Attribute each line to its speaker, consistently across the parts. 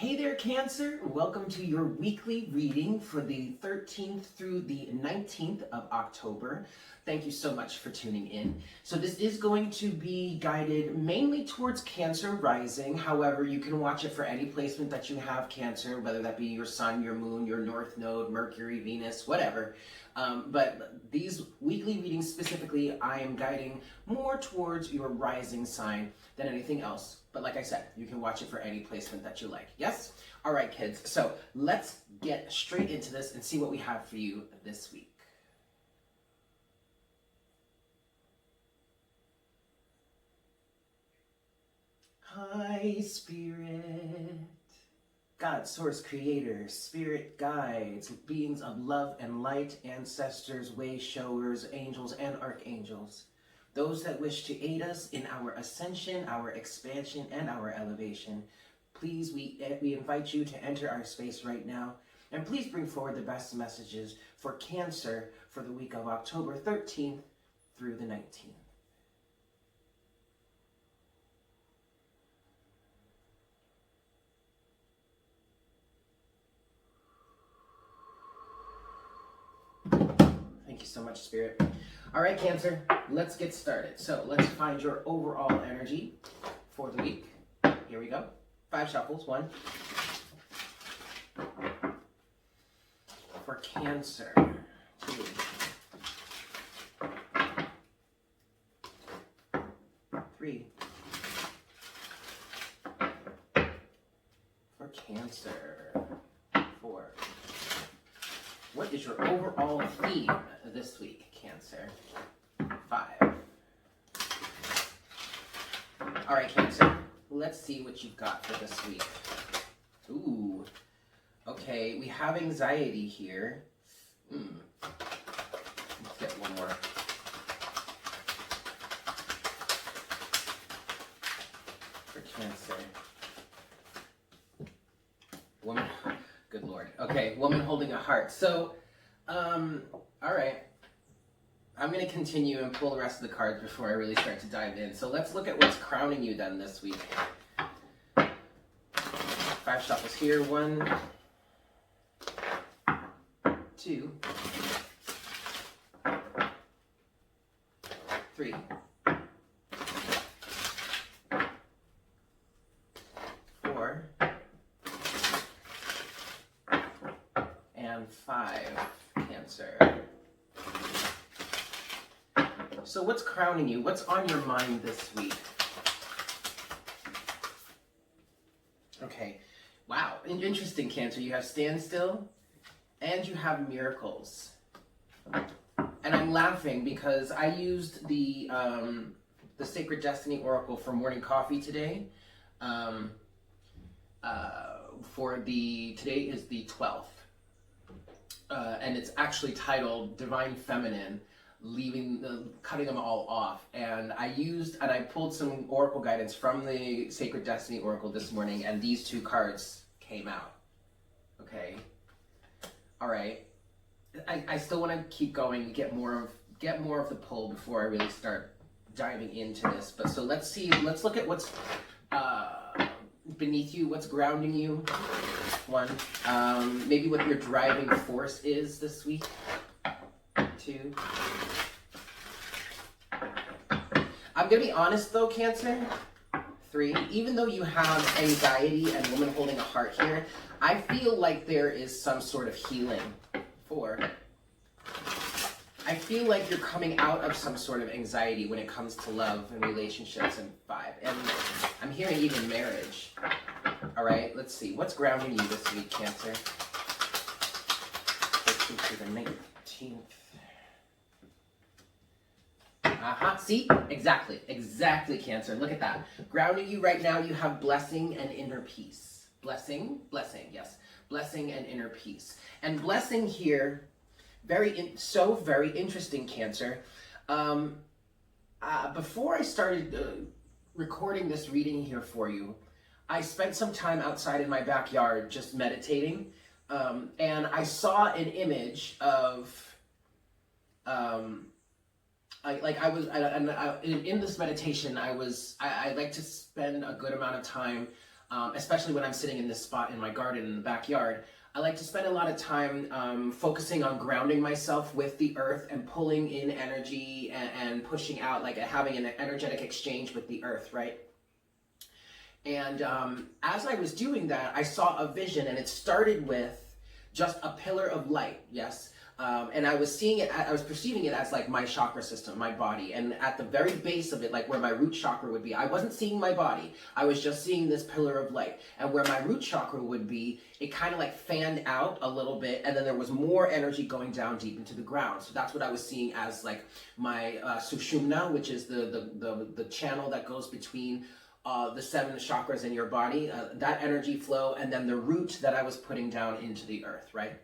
Speaker 1: Hey there, Cancer. Welcome to your weekly reading for the 13th through the 19th of October. Thank you so much for tuning in. So this is going to be guided mainly towards Cancer rising. However, you can watch it for any placement that you have Cancer, whether that be your sun, your moon, your north node, Mercury, Venus, whatever. But these weekly readings specifically, I am guiding more towards your rising sign than anything else. But like I said, you can watch it for any placement that you like. Yes? All right, kids. So let's get straight into this and see what we have for you this week. Hi, Spirit. God, Source, Creator, Spirit, Guides, beings of love and light, ancestors, way showers, angels, and archangels. Those that wish to aid us in our ascension, our expansion, and our elevation. Please, we invite you to enter our space right now. And please bring forward the best messages for Cancer for the week of October 13th through the 19th. Thank you so much, Spirit. All right, Cancer, let's get started. So let's find your overall energy for the week. Here we go. 5 shuffles. 1. For Cancer. 2. 3. For Cancer. 4. What is your overall theme this week, Cancer? 5. All right, Cancer, let's see what you've got for this week. Ooh, okay, we have anxiety here. Let's get one more. For Cancer. Woman, good Lord. Okay, woman holding a heart. So, all right. I'm going to continue and pull the rest of the cards before I really start to dive in. So let's look at what's crowning you then this week. 5 shuffles here. 1, 2, 3, 4, and 5, Cancer. So what's crowning you? What's on your mind this week? Okay. Wow. Interesting, Cancer. You have standstill and you have miracles. And I'm laughing because I used the Sacred Destiny Oracle for morning coffee today. Today is the 12th. And it's actually titled Divine Feminine, cutting them all off. And I pulled some oracle guidance from the Sacred Destiny Oracle this morning, and these 2 cards came out. Okay. All right. I still want to keep going, get more of the pull before I really start diving into this. But so let's look at what's beneath you, what's grounding you. 1, maybe what your driving force is this week. 2. I'm going to be honest though, Cancer. 3. Even though you have anxiety and woman holding a heart here, I feel like there is some sort of healing. 4. I feel like you're coming out of some sort of anxiety when it comes to love and relationships. And 5. And I'm hearing even marriage. All right, let's see. What's grounding you this week, Cancer? 13th to the 19th. See? Exactly, Cancer. Look at that. Grounding you right now, you have blessing and inner peace. Blessing, yes. Blessing and inner peace. And blessing here, very interesting, Cancer. Before I started recording this reading here for you, I spent some time outside in my backyard just meditating, and I saw an image of in this meditation, I like to spend a good amount of time especially when I'm sitting in this spot in my garden in the backyard. I like to spend a lot of time focusing on grounding myself with the earth and pulling in energy and pushing out, like having an energetic exchange with the earth, right? And as I was doing that, I saw a vision, and it started with just a pillar of light, yes? And I was seeing it, I was perceiving it as like my chakra system, my body. And at the very base of it, like where my root chakra would be, I wasn't seeing my body. I was just seeing this pillar of light. And where my root chakra would be, it kind of like fanned out a little bit. And then there was more energy going down deep into the ground. So that's what I was seeing as like my sushumna, which is the channel that goes between the 7 chakras in your body, that energy flow, and then the root that I was putting down into the earth, right?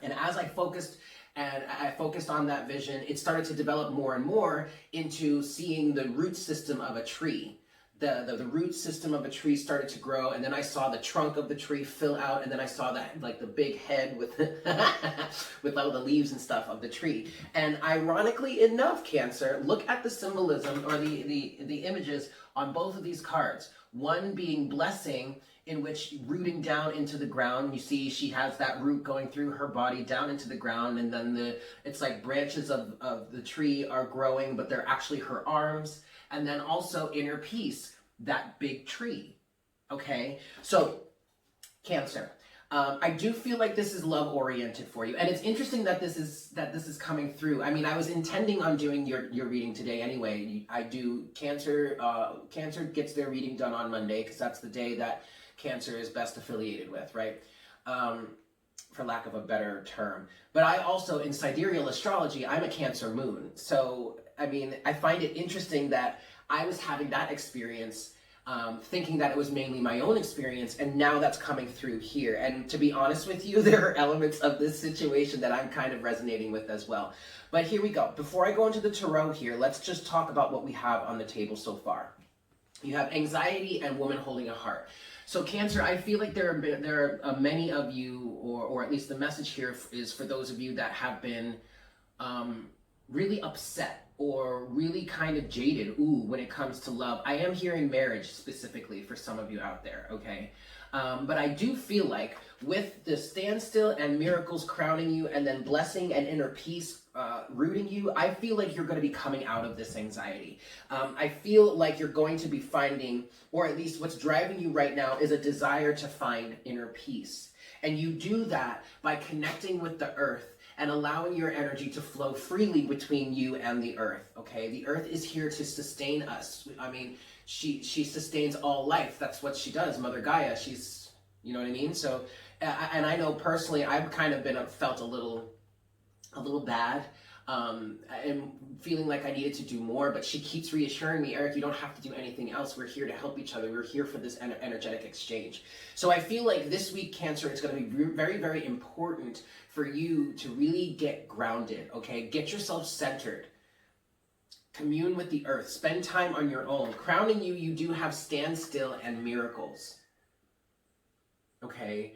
Speaker 1: And as I focused on that vision, it started to develop more and more into seeing the root system of a tree. The root system of a tree started to grow, and then I saw the trunk of the tree fill out, and then I saw that like the big head with with all the leaves and stuff of the tree. And ironically enough, Cancer, look at the symbolism or the images on both of these cards. One being blessing, in which rooting down into the ground, you see she has that root going through her body down into the ground, and then it's like branches of the tree are growing, but they're actually her arms. And then also inner peace, that big tree, okay? So, Cancer, I do feel like this is love-oriented for you, and it's interesting that this is coming through. I mean, I was intending on doing your reading today anyway. I do Cancer. Cancer gets their reading done on Monday because that's the day that Cancer is best affiliated with, right? For lack of a better term. But I also, in sidereal astrology, I'm a Cancer moon. So, I mean, I find it interesting that I was having that experience, thinking that it was mainly my own experience, and now that's coming through here. And to be honest with you, there are elements of this situation that I'm kind of resonating with as well. But here we go. Before I go into the tarot here, let's just talk about what we have on the table so far. You have anxiety and woman holding a heart. So Cancer, I feel like there are many of you, or at least the message here is for those of you that have been really upset or really kind of jaded, when it comes to love. I am hearing marriage specifically for some of you out there, okay? But I do feel like with the standstill and miracles crowning you, and then blessing and inner peace rooting you, I feel like you're going to be coming out of this anxiety. I feel like you're going to be finding, or at least what's driving you right now is a desire to find inner peace. And you do that by connecting with the earth and allowing your energy to flow freely between you and the earth, okay? The earth is here to sustain us. I mean, she sustains all life. That's what she does. Mother Gaia, she's, you know what I mean? So, and I know personally, I've kind of felt a little bad, and feeling like I needed to do more, but she keeps reassuring me, Eric, you don't have to do anything else. We're here to help each other. We're here for this energetic exchange. So I feel like this week, Cancer, it's going to be very, very important for you to really get grounded, okay? Get yourself centered. Commune with the earth. Spend time on your own. Crowning you, you do have standstill and miracles, okay?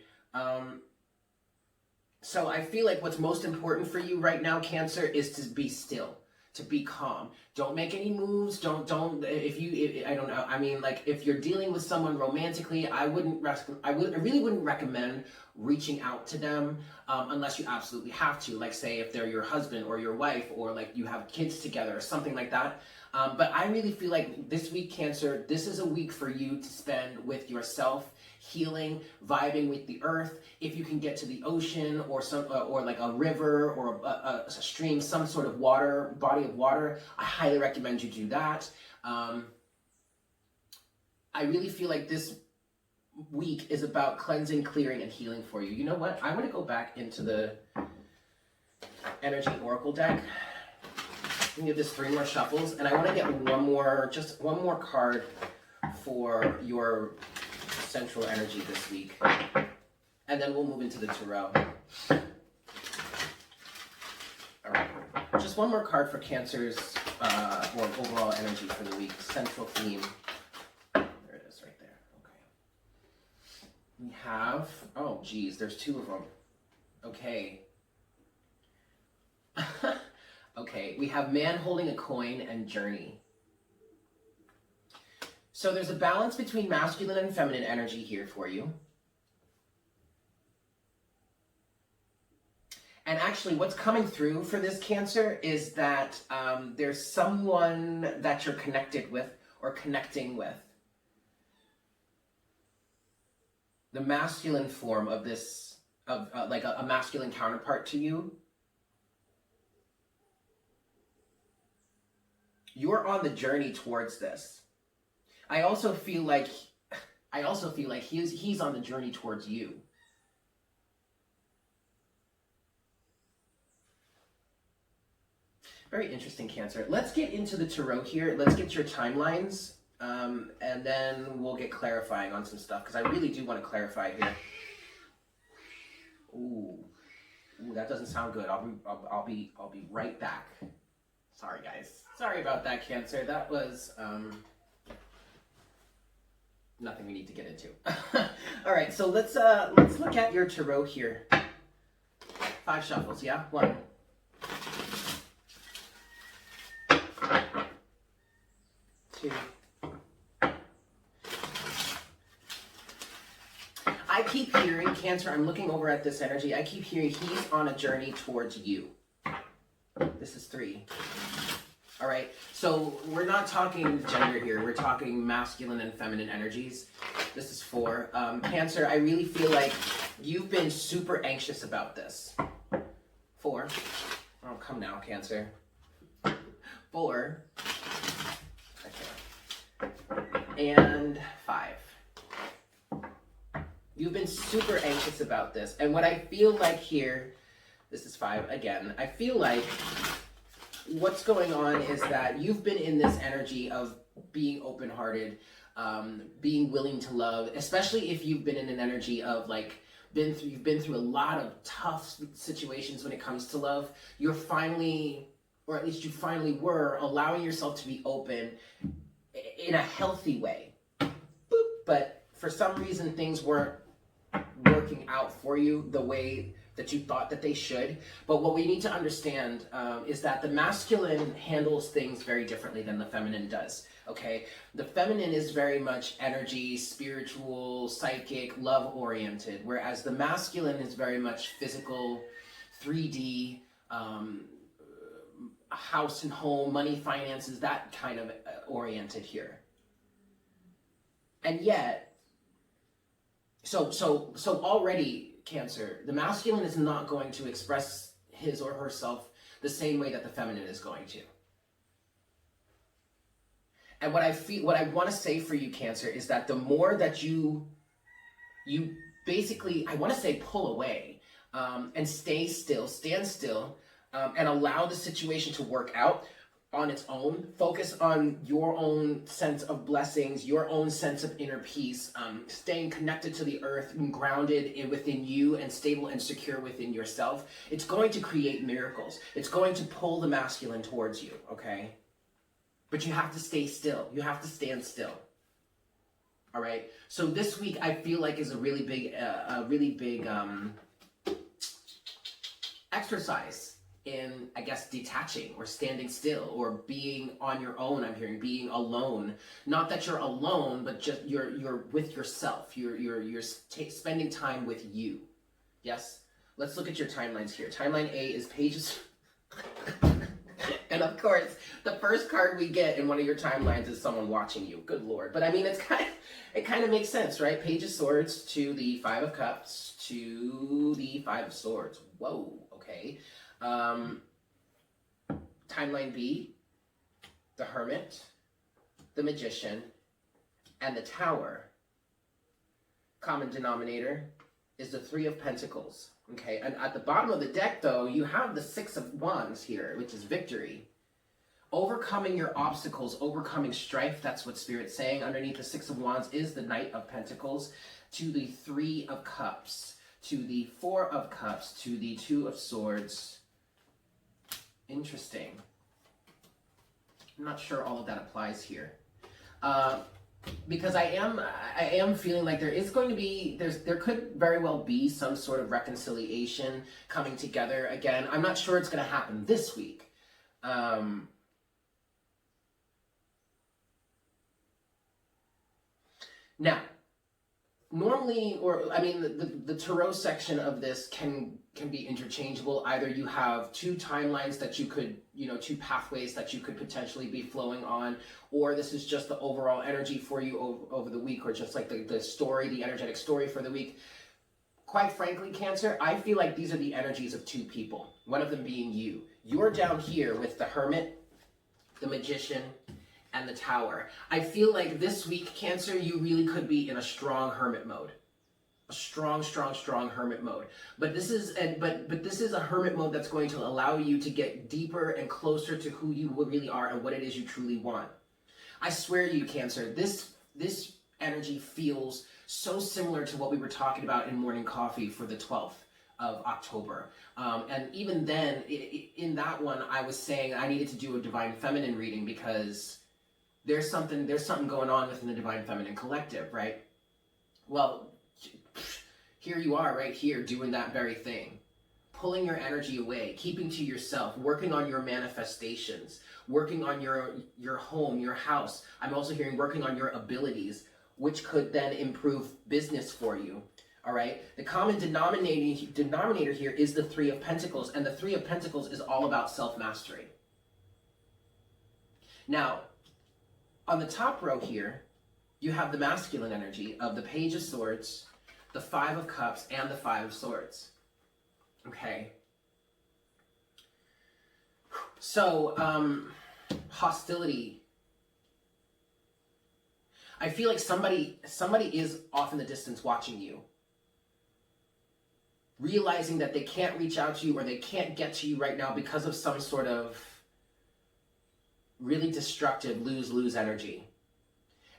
Speaker 1: So I feel like what's most important for you right now, Cancer, is to be still, to be calm. Don't make any moves. I don't know. I mean, like if you're dealing with someone romantically, I really wouldn't recommend reaching out to them unless you absolutely have to. Like say if they're your husband or your wife, or like you have kids together or something like that. But I really feel like this week, Cancer, this is a week for you to spend with yourself, healing, vibing with the earth. If you can get to the ocean or like a river or a stream, some sort of body of water, I highly recommend you do that. I really feel like this week is about cleansing, clearing, and healing for you. You know what? I'm going to go back into the Energy Oracle deck. I'm going to give this 3 more shuffles, and I want to get just one more card for your central energy this week, and then we'll move into the tarot. All right, just one more card for Cancer's or overall energy for the week, central theme. There it is, right there. Okay. We have, oh geez, there's 2 of them. Okay. Okay, we have man holding a coin and journey. So there's a balance between masculine and feminine energy here for you. And actually what's coming through for this Cancer is that there's someone that you're connected with or connecting with. The masculine form of this, like a masculine counterpart to you. You're on the journey towards this. I also feel like he's on the journey towards you. Very interesting, Cancer. Let's get into the tarot here. Let's get your timelines, and then we'll get clarifying on some stuff, because I really do want to clarify here. Ooh, that doesn't sound good. I'll be right back. Sorry, guys. Sorry about that, Cancer. That was nothing we need to get into. All right, so let's look at your tarot here. 5 shuffles, yeah? 1. 2. I keep hearing, Cancer, I'm looking over at this energy, I keep hearing he's on a journey towards you. This is 3. All right, so we're not talking gender here, we're talking masculine and feminine energies. This is 4. Cancer, I really feel like you've been super anxious about this. 4. Oh, come now, Cancer. 4. And 5. You've been super anxious about this. And what I feel like here, this is 5 again, I feel like what's going on is that you've been in this energy of being open-hearted, being willing to love, especially if you've been in an energy of like, you've been through a lot of tough situations when it comes to love. You're finally, or at least you finally were, allowing yourself to be open in a healthy way. Boop. But for some reason things weren't working out for you the way that you thought that they should. But what we need to understand is that the masculine handles things very differently than the feminine does, okay? The feminine is very much energy, spiritual, psychic, love-oriented, whereas the masculine is very much physical, 3D, house and home, money, finances, that kind of oriented here. And yet, so already, Cancer, the masculine is not going to express his or herself the same way that the feminine is going to. And what I want to say for you, Cancer, is that the more that you basically, I want to say pull away, and stay still, stand still, and allow the situation to work out on its own. Focus on your own sense of blessings, your own sense of inner peace, staying connected to the earth and grounded within you and stable and secure within yourself. It's going to create miracles. It's going to pull the masculine towards you, okay? But you have to stay still. You have to stand still. All right? So this week I feel like is a really big exercise in, I guess, detaching or standing still or being on your own. I'm hearing being alone. Not that you're alone, but just you're with yourself. You're spending time with you. Yes? Let's look at your timelines here. Timeline A is pages. And of course, the first card we get in one of your timelines is someone watching you. Good Lord. But I mean, it kind of makes sense, right? Page of Swords to the 5 of Cups to the 5 of Swords. Whoa, okay. Timeline B, the Hermit, the Magician, and the Tower. Common denominator is the 3 of Pentacles. Okay, and at the bottom of the deck, though, you have the 6 of Wands here, which is victory. Overcoming your obstacles, overcoming strife, that's what Spirit's saying. Underneath the 6 of Wands is the Knight of Pentacles, to the 3 of Cups, to the 4 of Cups, to the 2 of Swords. Interesting. I'm not sure all of that applies here. Because I am feeling like there is going to be, there could very well be some sort of reconciliation coming together again. I'm not sure it's going to happen this week. Now, normally, or I mean, the tarot section of this can be interchangeable. Either you have two timelines that you could, two pathways that you could potentially be flowing on, or this is just the overall energy for you over the week, or just like the story, the energetic story for the week. Quite frankly, Cancer, I feel like these are the energies of two people, one of them being you. You're down here with the Hermit, the Magician, and the Tower. I feel like this week, Cancer, you really could be in a strong Hermit mode. A strong Hermit mode. But this is a Hermit mode that's going to allow you to get deeper and closer to who you really are and what it is you truly want. I swear to you, Cancer, this energy feels so similar to what we were talking about in Morning Coffee for the 12th of October. And even then, in that one, I was saying I needed to do a Divine Feminine reading because there's something going on within the Divine Feminine collective, right? Well, here you are right here doing that very thing. Pulling your energy away, keeping to yourself, working on your manifestations, working on your home, your house. I'm also hearing working on your abilities, which could then improve business for you. All right. The common denominator here is the Three of Pentacles, and the Three of Pentacles is all about self-mastery. Now, on the top row here, you have the masculine energy of the Page of Swords, the Five of Cups, and the Five of Swords. Okay. So, hostility. I feel like somebody is off in the distance watching you, realizing that they can't reach out to you or they can't get to you right now because of some sort of really destructive lose-lose energy.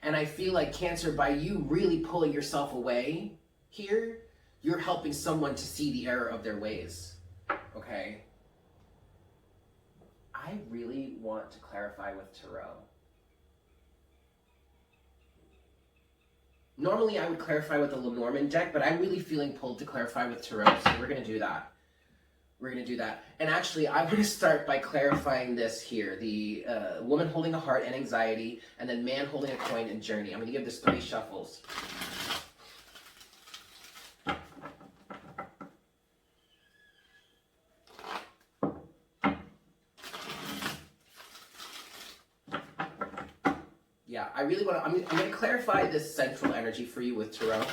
Speaker 1: And I feel like, Cancer, by you really pulling yourself away here, you're helping someone to see the error of their ways. Okay? I really want to clarify with Tarot. Normally I would clarify with the Lenormand deck, but I'm really feeling pulled to clarify with Tarot, so we're going to do that. We're going to do that. And actually, I'm going to start by clarifying this here. The woman holding a heart and anxiety, and then man holding a coin and journey. I'm going to give this 3 shuffles. Yeah, I really want to, I'm going to clarify this central energy for you with Tarot,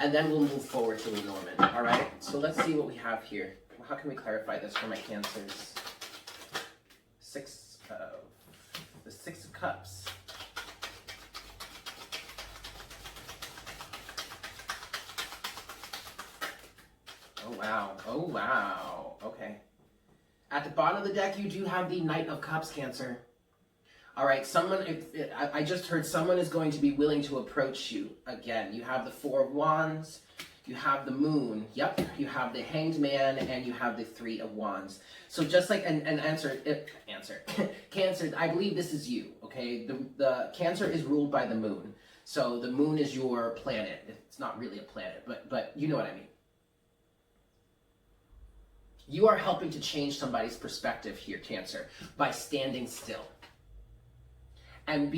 Speaker 1: and then we'll move forward to Lenormand. All right? So let's see what we have here. How can we clarify this for my Cancers? The Six of Cups. Oh, wow. Oh, wow. Okay. At the bottom of the deck, you do have the Knight of Cups, Cancer. All right, I just heard someone is going to be willing to approach you. Again, you have the Four of Wands, you have the Moon, yep, you have the Hanged Man, and you have the Three of Wands. So just like, Cancer, I believe this is you, okay? The Cancer is ruled by the Moon. So the Moon is your planet. It's not really a planet, but you know what I mean. You are helping to change somebody's perspective here, Cancer, by standing still. And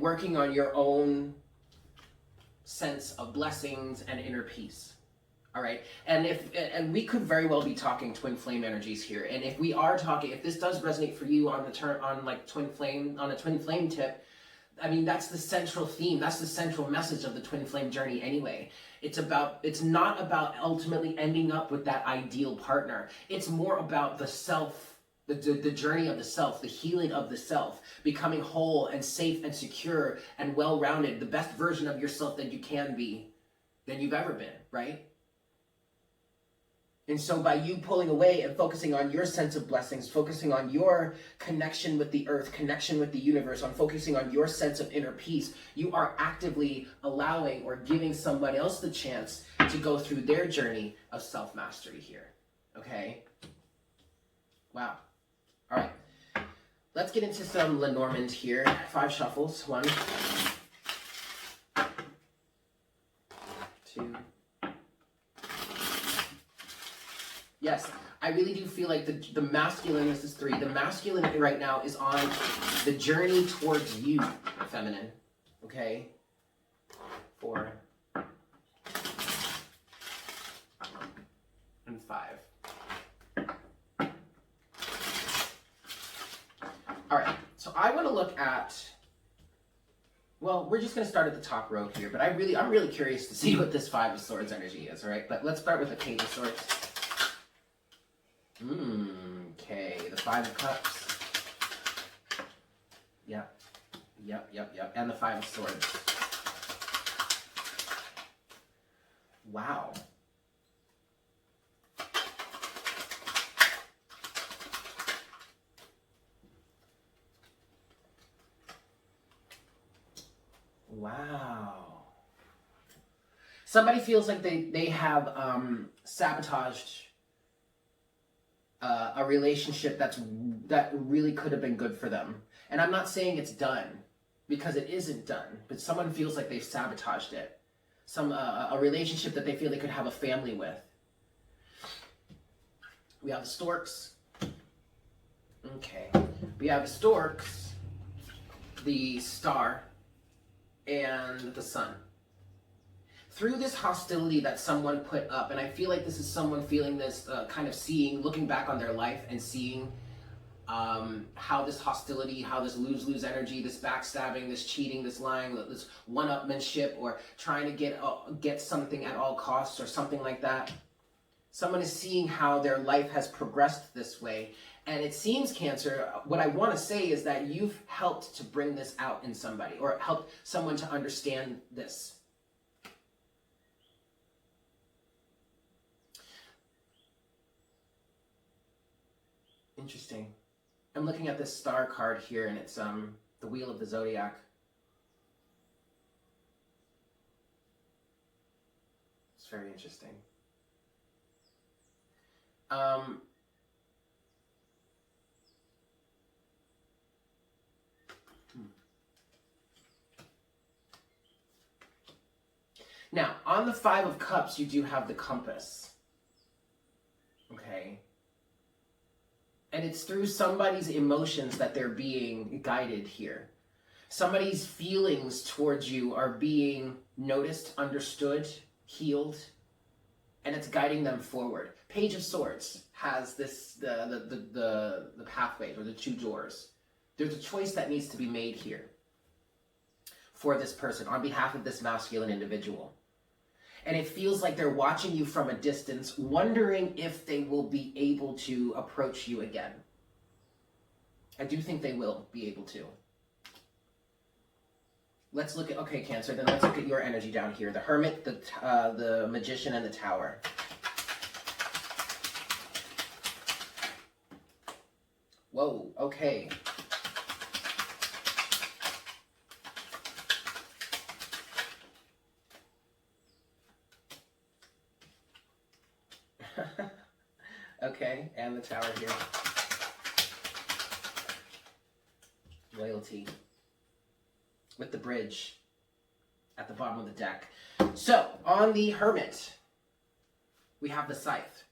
Speaker 1: working on your own sense of blessings and inner peace. All right, and we could very well be talking twin flame energies here. And if we are talking, if this does resonate for you on a twin flame tip, I mean, that's the central theme. That's the central message of the twin flame journey anyway. It's not about ultimately ending up with that ideal partner. It's more about the self. The journey of the self, the healing of the self, becoming whole and safe and secure and well-rounded, the best version of yourself that you can be, than you've ever been, right? And so by you pulling away and focusing on your sense of blessings, focusing on your connection with the earth, connection with the universe, on focusing on your sense of inner peace, you are actively allowing or giving somebody else the chance to go through their journey of self-mastery here, okay? Wow. All right, let's get into some Lenormand here. 5 shuffles. 1, 2. Yes, I really do feel like the masculine, this is 3, the masculine right now is on the journey towards you, feminine, okay? 4, and 5. All right, so I want to look at, well, we're just going to start at the top row here, but I'm really curious to see what this 5 of Swords energy is, all right? But let's start with the Page of Swords. Okay, the 5 of Cups. Yep. And the 5 of Swords. Wow. Wow. Somebody feels like they have sabotaged a relationship that really could have been good for them. And I'm not saying it's done, because it isn't done, but someone feels like they've sabotaged it. A relationship that they feel they could have a family with. We have the Storks. Okay. We have the Storks, the Star, and the Sun. Through this hostility that someone put up, and I feel like this is someone feeling this, kind of looking back on their life and seeing how this hostility, how this lose-lose energy, this backstabbing, this cheating, this lying, this one-upmanship, or trying to get something at all costs or something like that. Someone is seeing how their life has progressed this way. And it seems, Cancer, what I want to say is that you've helped to bring this out in somebody, or helped someone to understand this. Interesting. I'm looking at this Star card here, and it's the Wheel of the Zodiac. It's very interesting. Now, on the 5 of Cups, you do have the compass. Okay? And it's through somebody's emotions that they're being guided here. Somebody's feelings towards you are being noticed, understood, healed, and it's guiding them forward. Page of Swords has this, the pathways, or the 2 doors. There's a choice that needs to be made here for this person on behalf of this masculine individual. And it feels like they're watching you from a distance, wondering if they will be able to approach you again. I do think they will be able to. Let's look at, okay, Cancer, then let's look at your energy down here. The Hermit, the Magician, and the Tower. Whoa, okay. Okay, and the Tower here. Loyalty. With the bridge at the bottom of the deck. So, on the Hermit, we have the Scythe.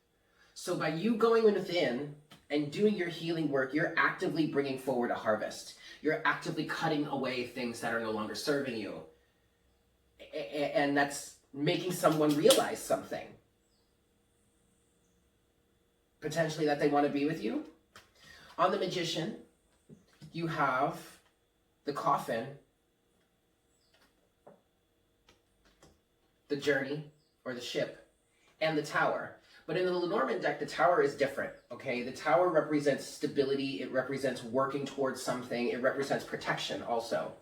Speaker 1: So by you going within and doing your healing work, you're actively bringing forward a harvest. You're actively cutting away things that are no longer serving you. And that's making someone realize something. Potentially that they want to be with you. On the Magician, you have the Coffin, the Journey, or the Ship, and the Tower. But in the Lenormand deck, the Tower is different, okay? The Tower represents stability, it represents working towards something, it represents protection also.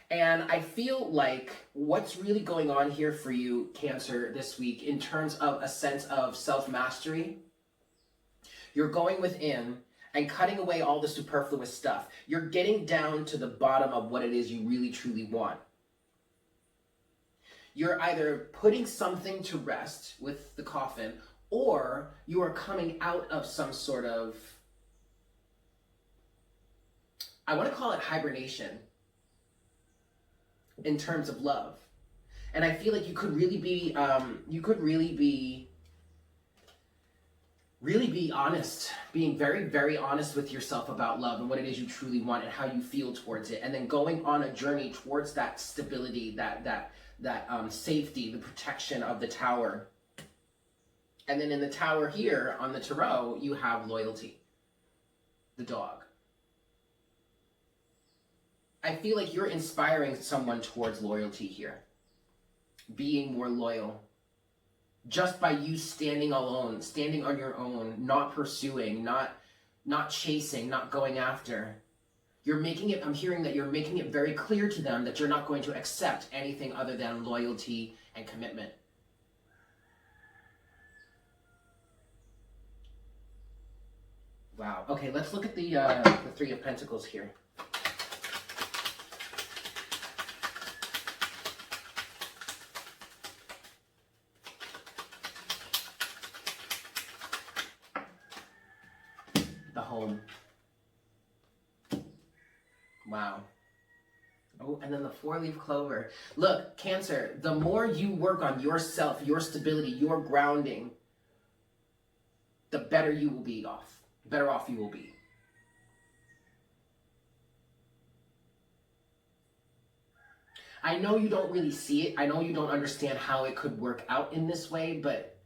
Speaker 1: And I feel like what's really going on here for you, Cancer, this week, in terms of a sense of self-mastery, you're going within and cutting away all the superfluous stuff. You're getting down to the bottom of what it is you really, truly want. You're either putting something to rest with the Coffin, or you are coming out of some sort of, I want to call it hibernation in terms of love. And I feel like you could really be, really be honest, being very, very honest with yourself about love and what it is you truly want and how you feel towards it. And then going on a journey towards that stability, that safety, the protection of the tower. And then in the tower here on the tarot, you have loyalty, the dog. I feel like you're inspiring someone towards loyalty here, being more loyal. Just by you standing alone, standing on your own, not pursuing, not chasing, not going after. You're making it, I'm hearing that you're making it very clear to them that you're not going to accept anything other than loyalty and commitment. Wow. Okay, let's look at the Three of Pentacles here. The home. Wow. Oh, and then the four-leaf clover. Look, Cancer, the more you work on yourself, your stability, your grounding, the better you will be off. Better off you will be. I know you don't really see it. I know you don't understand how it could work out in this way, but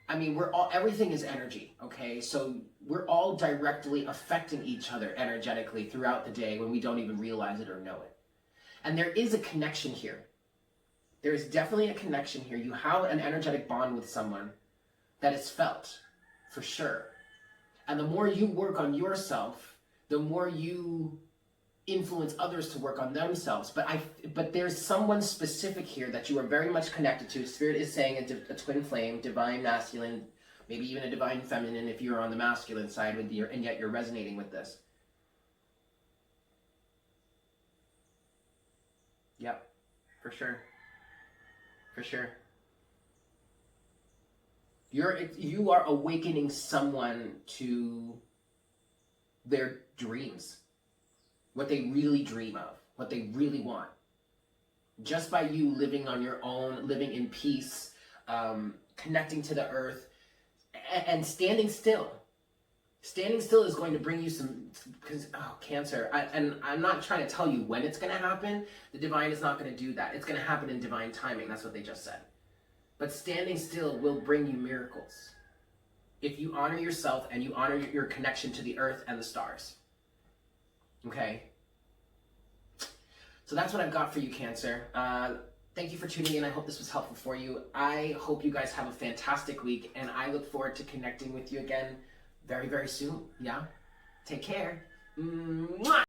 Speaker 1: I mean, everything is energy, okay? So we're all directly affecting each other energetically throughout the day when we don't even realize it or know it. And there is a connection here. There is definitely a connection here. You have an energetic bond with someone that is felt, for sure. And the more you work on yourself, the more you influence others to work on themselves. But there's someone specific here that you are very much connected to. Spirit is saying a twin flame, divine masculine, maybe even a divine feminine if you're on the masculine side and yet you're resonating with this. Yep, for sure. For sure. You are awakening someone to their dreams. What they really dream of, what they really want. Just by you living on your own, living in peace, connecting to the earth, and standing still. Standing still is going to bring you some, because, oh, Cancer, and I'm not trying to tell you when it's going to happen. The divine is not going to do that. It's going to happen in divine timing. That's what they just said. But standing still will bring you miracles. If you honor yourself and you honor your connection to the earth and the stars. Okay? So that's what I've got for you, Cancer. Thank you for tuning in. I hope this was helpful for you. I hope you guys have a fantastic week, and I look forward to connecting with you again very, very soon. Yeah? Take care. Mwah!